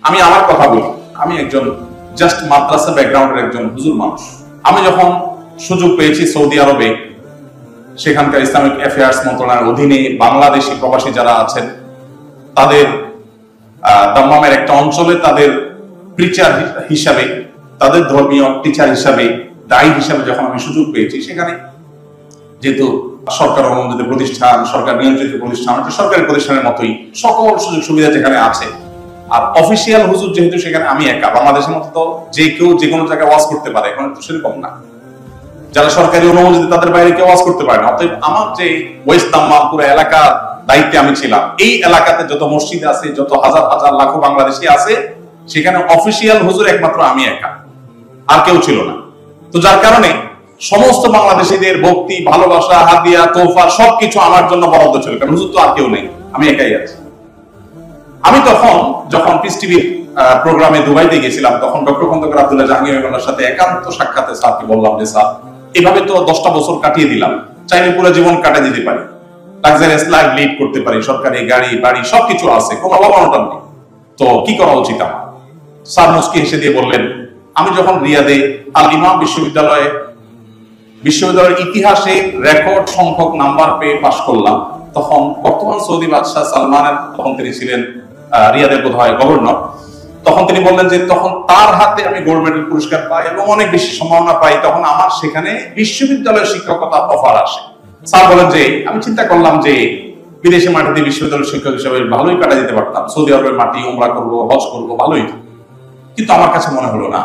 আমি আমার কথা বলি, আমি একজন জাস্ট মাদ্রাসা ব্যাকগ্রাউন্ডের একজন হুজুর মানুষ। আমি যখন সুযোগ পেয়েছি সৌদি আরবে, সেখানকার ইসলামিক অ্যাফেয়ার্স মন্ত্রণালয়ের অধীনে বাংলাদেশি প্রবাসী যারা আছেন তাদের দাম্মামের একটা অঞ্চলে তাদের প্রিচার হিসাবে, তাদের ধর্মীয় টিচার হিসাবে, দায়ী হিসাবে যখন আমি সুযোগ পেয়েছি, সেখানে যেহেতু সরকার অনুমোদিত প্রতিষ্ঠান, সরকার নিয়ন্ত্রিত প্রতিষ্ঠান, সরকারি প্রতিষ্ঠানের মতোই সকল সুযোগ সুবিধা যেখানে আছে, আর অফিসিয়াল হুজুর যেহেতু সেখানে আমি একা, বাংলাদেশের মতো তো যে কেউ যে কোনো জায়গায় ওয়াজ করতে পারে, এখন তো সেরকম না। যারা সরকারি অনুমোদিত তাদের বাইরে কেউ ওয়াজ করতে পারে না। অতএব আমার যে ওয়েস্ট দাম্মাম পুরো এলাকার দায়িত্বে আমি ছিলাম, এই এলাকাতে যত মসজিদ আছে, যত হাজার হাজার লাখো বাংলাদেশি আছে, সেখানে অফিসিয়াল হুজুর একমাত্র আমি একা, আর কেউ ছিল না। তো যার কারণে সমস্ত বাংলাদেশিদের ভক্তি, ভালোবাসা, হাদিয়া, তোফা সবকিছু আমার জন্য বরাদ্দ ছিল, কারণ হুজুর তো আর কেউ নেই, আমি একাই আছি। আমি তখন যখন পিস টিভির প্রোগ্রামে দুবাইতে গেছিলাম, তখন ডক্টর খন্দকার আব্দুল্লাহ জাহাঙ্গীরের সাথে একান্ত সাক্ষাতে স্যারকে বললাম যে স্যার, এভাবে তো 10টা বছর কাটিয়ে দিলাম, চাইলে পুরো জীবন কাটিয়ে দিতে পারি, লাক্সারিয়াস লাইফ লিড করতে পারি, সরকারি গাড়ি বাড়ি সবকিছু আছে, কোনো অভাব-অনটন নেই, তো কি করা উচিত আমার? স্যার মুস্কি হেসে দিয়ে বললেন, আমি যখন রিয়াদে আল ইমাম বিশ্ববিদ্যালয়ের ইতিহাসে রেকর্ড সংখ্যক নাম্বার পেয়ে পাশ করলাম, তখন বর্তমান সৌদি বাদশাহ সালমানের, তখন তিনি ছিলেন রিয়াদের বোধহয় গভর্নর, তখন তিনি বললেন যে তখন তার হাতে আমি গোল্ড মেডেল পুরস্কার পাই এবং অনেক বেশি সম্ভাবনা পাই, তখন আমার সেখানে বিশ্ববিদ্যালয়ের শিক্ষকতা অফার আসে। স্যার বলেন যে আমি চিন্তা করলাম যে বিদেশে মাটিতে বিশ্ববিদ্যালয়ের শিক্ষক হিসেবে ভালোই কাটা দিতে পারতাম, সৌদি আরবের মাটি, উমরা করবো, হজ করবো, ভালোই। কিন্তু আমার কাছে মনে হলো না,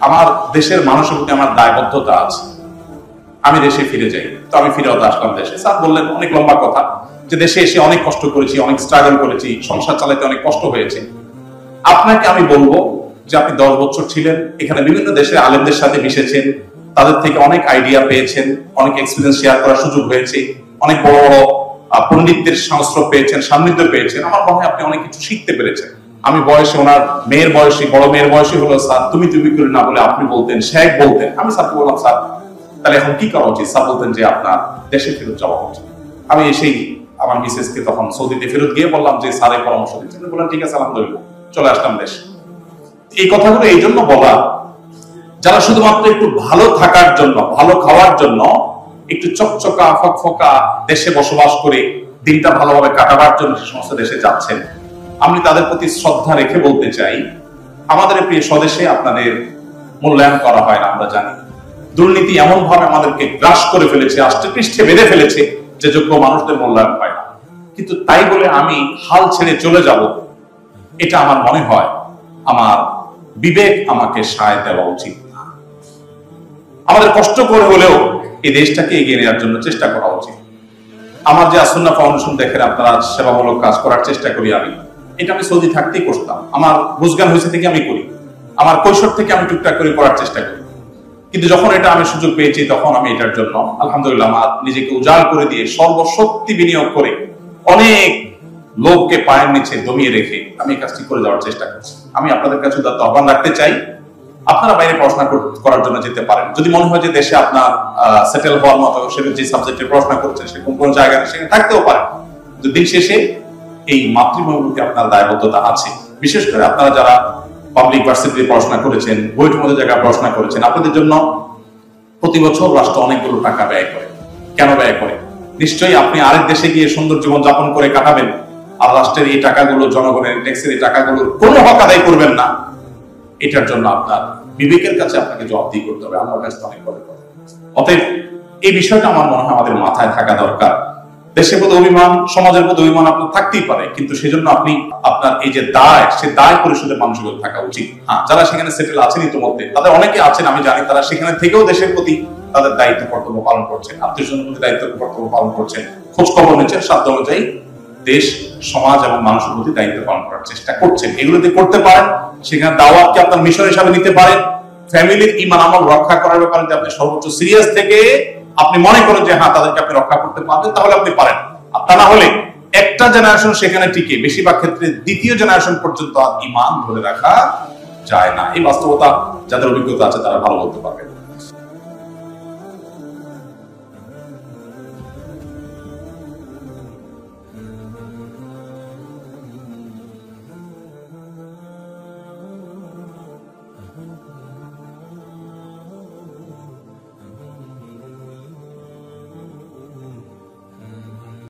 আমার দেশের মানুষের প্রতি আমার দায়বদ্ধতা আছে, আমি দেশে ফিরে যাই। তো আমি ফিরে আসলাম দেশে। স্যার বললেন অনেক লম্বা কথা, যে দেশে এসে অনেক কষ্ট করেছি, অনেক স্ট্রাগল করেছি, সংসার চালাতে অনেক কষ্ট হয়েছে। আপনাকে আমি বলবো যে আপনি 10 বছর ছিলেন এখানে, বিভিন্ন দেশের আলেমদের সাথে মিশেছেন, তাদের থেকে অনেক আইডিয়া পেয়েছেন, অনেক এক্সপিরিয়েন্স শেয়ার করার সুযোগ হয়েছে, অনেক বড় বড় পণ্ডিতদের সংস্রব পেয়েছেন, সান্নিধ্য পেয়েছেন, আমার মনে হয় আপনি অনেক কিছু শিখতে পেরেছেন। আমি বয়সে ওনার মেয়ের বয়সী, বড় মেয়ের বয়সী হলো, স্যার তুমি করে না বলে আপনি বলতেন, শেখ বলতেন। আমি স্যারকে বললাম, স্যার তাহলে এখন কি করা উচিত? স্যার বলতেন যে আপনার দেশে ফেরত যাওয়া উচিত। আমি এসেই আমার মিসেসকে তখন সৌদিতে ফেরত গিয়ে বললাম যে স্যারের পরামর্শ দিচ্ছেন, বললাম ঠিক আছে আলহামদুলিল্লাহ, চলে আসলাম দেশে। এই কথাগুলো এই জন্য বলা, যারা শুধুমাত্র একটু ভালো থাকার জন্য, ভালো খাওয়ার জন্য, একটু চকচকা ফকফকা দেশে বসবাস করে দিনটা ভালোভাবে কাটাবার জন্য সে সমস্ত দেশে যাচ্ছেন, আমি তাদের প্রতি শ্রদ্ধা রেখে বলতে চাই, আমাদের প্রিয় স্বদেশে আপনাদের মূল্যায়ন করা হয় না। আমরা জানি দুর্নীতি এমন ভাবে আমাদেরকে গ্রাস করে ফেলেছে, আষ্টে পৃষ্ঠে বেঁধে ফেলেছে, যে যোগ্য মানুষদের মূল্যায়ন পায় না। কিন্তু তাই বলে আমি হাল ছেড়ে চলে যাব, এটা আমার মনে হয় আমার বিবেক আমাকে সায় দেওয়া উচিত না। আমাদের কষ্ট করে হলেও এই দেশটাকে এগিয়ে নেওয়ার জন্য চেষ্টা করা উচিত। আমার যে আসুন্নাহ ফাউন্ডেশন দেখেন আপনারা, সেবামূলক কাজ করার চেষ্টা করি আমি, এটা আমি সৌদি থাকতেই করতাম। আমার বুঝজ্ঞান হয়েছে থেকে আমি করি, আমার কৈশোর থেকে আমি টুকটাক করে করার চেষ্টা করি। কিন্তু যখন এটা আমি সুযোগ পেয়েছি, তখন আমি এটার জন্য আলহামদুলিল্লাহ আমার নিজেকে উজাড় করে দিয়ে, সর্বশক্তি বিনিয়োগ করে, অনেক লোককে পায়ের নিচে দমিয়ে রেখে আমি এই কাজটি করে যাওয়ার চেষ্টা করছি। আমি আপনাদের কাছে আহ্বান রাখতে চাই, আপনারা বাইরে পড়াশোনা করার জন্য যেতে পারেন। যদি মনে হয় যে দেশে আপনার সেটেল হওয়ার মতো, সেটা যে সাবজেক্টে পড়াশোনা করছেন সেরকম কোন জায়গায় সেখানে থাকতেও পারেন। দিন শেষে এই মাতৃভূমির প্রতি আপনার দায়বদ্ধতা আছে। বিশেষ করে আপনারা যারা পাবলিক ভার্সিটিতে পড়াশোনা করেছেন, বইয়ের মধ্যে জায়গায় পড়াশোনা করেছেন, আপনাদের জন্য প্রতি বছর রাষ্ট্র অনেকগুলো টাকা ব্যয় করে। কেন ব্যয় করে? নিশ্চয়ই আপনি আরেক দেশে গিয়ে সুন্দর জীবন যাপন করে কাটাবেন, আর রাষ্ট্রের এই টাকাগুলো, জনগণের ট্যাক্সের এই টাকাগুলোর কোনো হক আদায় করবেন না। এটার জন্য আপনার বিবেকের কাছে আপনাকে জবাবদিহি করতে হবে, আমার কাছে অনেক বড় কথা। অতএব এই বিষয়টা আমার মনে হয় আমাদের মাথায় থাকা দরকার। দেশের প্রতি অভিমান, সমাজের প্রতি অভিমান আপনার থাকতেই পারে, কিন্তু সেজন্য আপনি আপনার এই যে দায়, সে দায় পরিশোধের মানসিকতা থাকা উচিত। হ্যাঁ, যারা সেখানে সেটেল আছেন ইতিমধ্যে, তাদের অনেকে আছেন আমি জানি, তারা সেখানে থেকেও দেশের প্রতি তাদের দায়িত্ব কর্তব্য পালন করছেন, আত্মীয়স্বজনের প্রতি দায়িত্ব কর্তব্য পালন করছেন, খোঁজ খবর নিচ্ছেন, সাধ্য অনুযায়ী দেশ, সমাজ এবং মানুষের প্রতি দায়িত্ব পালন করার চেষ্টা করছেন। এগুলোতে করতে পারেন, সেখানে দাওয়াতকে আপনার মিশন হিসাবে নিতে পারেন। ফ্যামিলির ঈমান আমল রক্ষা করার ব্যাপারে আপনি সর্বোচ্চ সিরিয়াস থেকে আপনি মনে করেন যে হ্যাঁ তাদেরকে আপনি রক্ষা করতে পারবেন, তাহলে আপনি পারেন। তা না হলে একটা জেনারেশন সেখানে টিকে, বেশিরভাগ ক্ষেত্রে দ্বিতীয় জেনারেশন পর্যন্ত ঈমান ধরে রাখা যায় না। এই বাস্তবতা যাদের অভিজ্ঞতা আছে তারা ভালো বলতে পারবে।